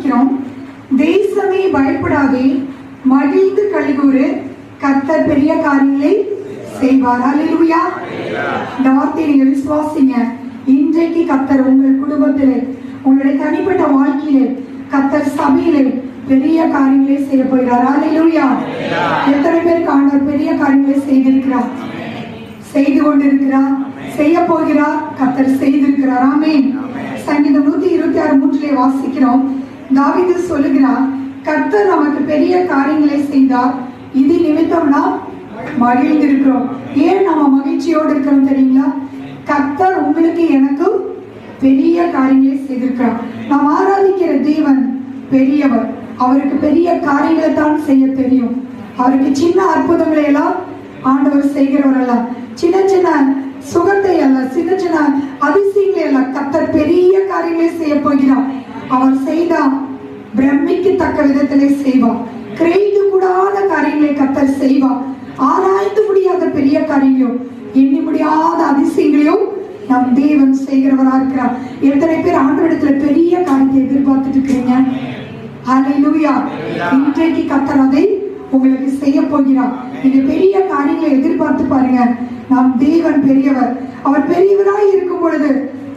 வாசிக்கிறோம், தேசமே பயப்படாதே, மகிழ்ந்து கலிகூறு, கர்த்தர் பெரிய காரியங்களை செய்வார். அல்லேலூயா. இந்த வார்த்தையை நீங்க விசுவாசிங்க. இன்றைக்கு கர்த்தர் உங்கள் குடும்பத்திலே, உங்களுடைய தனிப்பட்ட வாழ்க்கையிலே, கர்த்தர் சபையிலே பெரிய காரியங்களை செய்ய போகிறார். அல்லேலூயா. எத்தனை பேருக்கு ஆண்டவர் பெரிய காரியங்களை செய்திருக்கிறார், செய்து கொண்டிருக்கிறார், செய்ய போகிறார், கர்த்தர் செய்திருக்கிறார். ஆமென். சங்கீதம் 126:3 வாசிக்கிறோம், தாவீது சொல்லுகிறார், கர்த்தர் நமக்கு பெரிய காரியங்களை செய்தார், இது நிமித்தம் நாம் மகிழ்ந்திருக்கிறோம். ஏன் நம்ம மகிழ்ச்சியோடு இருக்கிறோம் தெரியுங்களா? கர்த்தர் உங்களுக்கு எனக்கும் பெரிய காரியங்களை செய்திருக்கிறார். நாம் ஆராதிக்கிற தேவன் பெரியவர். அவருக்கு பெரிய காரியங்களை தான் செய்ய தெரியும். அவருக்கு சின்ன அற்புதங்களை எல்லாம் ஆண்டவர் செய்கிறவர் அல்ல, சின்ன சின்ன சுகத்தை அல்ல, சின்ன சின்ன அதிசயங்களை அல்ல, கர்த்தர் பெரிய காரியங்களை செய்ய போகிறார். அவர் செய்தா பிரமிக்கத்தக்க விதத்திலே செய்வார். கிரயிக்க கூடாத காரியங்களை கர்த்தர் செய்வார். ஆராய்ந்து முடியாத பெரிய காரியங்களும் எண்ணி முடியாத அதிசயங்களையும் நம் தேவன் செய்கிறவரா இருக்கிறார். எத்தனை பேர் ஆண்டவரிடத்துல பெரிய காரியத்தை எதிர்பார்த்துட்டு இருக்கிறீங்க? ஹல்லேலூயா. இன்றைக்கு கர்த்தர் அதை உங்களுக்கு செய்ய போகிறார். நீங்க பெரிய காரியங்களை எதிர்பார்த்து பாருங்க. நம் தேவன் பெரியவர். அவர் பெரியவராய் இருக்கும் பொழுது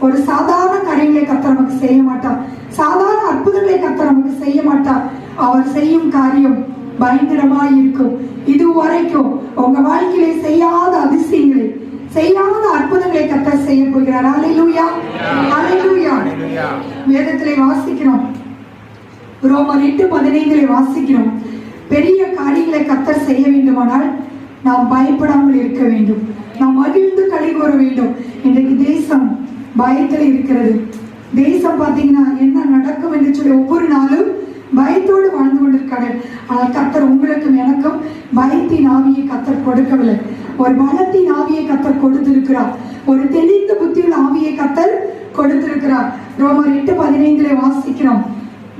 ஒரு சாதாரண காரியங்களை கர்த்தர் நமக்கு செய்ய மாட்டார். சாதாரண அற்புதங்களை கர்த்தர் நமக்கு செய்ய மாட்டார். அவர் செய்யும் காரியம் பயங்கரமாய் இருக்கும். இதுவரைக்கும் உங்க வாழ்க்கையில செய்யாத அதிசயங்களை, செய்யாத அற்புதங்களை கர்த்தர் செய்ய போகிறார். அல்லேலூயா. அல்லேலூயா. வேதத்திலே வாசிக்கிறோம், ரோமர் 8:15 வாசிக்கிறோம், பெரிய காரியங்களை கர்த்தர் செய்ய வேண்டுமானால் நாம் பயப்படாமல் இருக்க வேண்டும், நாம் மகிழ்ந்து கலிகூற வேண்டும். இன்றைக்கு தேசம் பயத்தில் இருக்கிறது. தேசம் பார்த்தீங்கன்னா என்ன நடக்கும் என்று சொல்லி ஒவ்வொரு நாளும் பயத்தோடு வாழ்ந்து கொண்டிருக்காங்க. ஆனால் கர்த்தர் உங்களுக்கும் எனக்கும் பயத்தின் ஆவியை கர்த்தர் கொடுக்கவில்லை. ஒரு பலத்தின் ஆவியை கர்த்தர் கொடுத்திருக்கிறார். ஒரு தெளிந்த புத்தியுள்ள ஆவியை கர்த்தர் கொடுத்திருக்கிறார். ரோமர் 8:15 வாசிக்கிறோம்,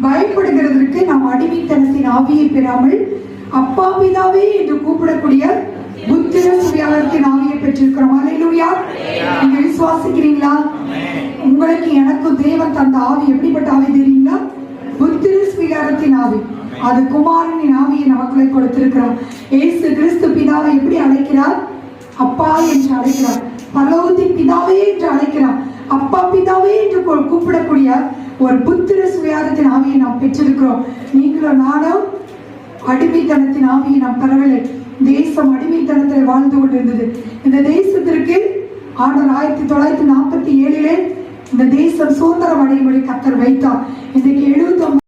பயப்படுகிறதற்கு நாம் அடிமைத்தனத்தின் ஆவியை பெறாமல் அப்பா பிதாவே என்று கூப்பிடக்கூடிய புத்திர சுவிகாரத்தின் ஆவியை பெற்றிருக்கிறோம். அல்லேலூயா. நீங்க விசுவாசிக்கிறீங்களா? உங்களுக்கு எனக்கும் தேவன் தந்த ஆவி எப்படிப்பட்ட ஆவி தெரியுங்களா? புத்திர சுவிகாரத்தின் ஆவி. அது குமாரனின் ஆவியை நமக்குள்ளே கொடுத்திருக்கிறார். இயேசு கிறிஸ்து பிதாவை எப்படி அழைக்கிறார்? அப்பா என்று அழைக்கிறார். பரலோகத்தின் பிதாவே என்று அழைக்கிறார். அப்பா பிதாவே என்று கூப்பிடக்கூடிய ஒரு புத்திர சுவிகாரத்தின் ஆவியை நாம் பெற்றிருக்கிறோம். நீங்களும் நானும் அடிமைத்தனத்தின் ஆவியை நாம் பெறவில்லை. தேசம் அடிமைத்தனத்தில் வாழ்ந்து கொண்டிருந்தது. இந்த தேசத்திற்கு ஆண்டவர் 1947 இந்த தேசம் சுதந்திரம் அடையும்படி கர்த்தர் வைத்தார். இன்றைக்கு 79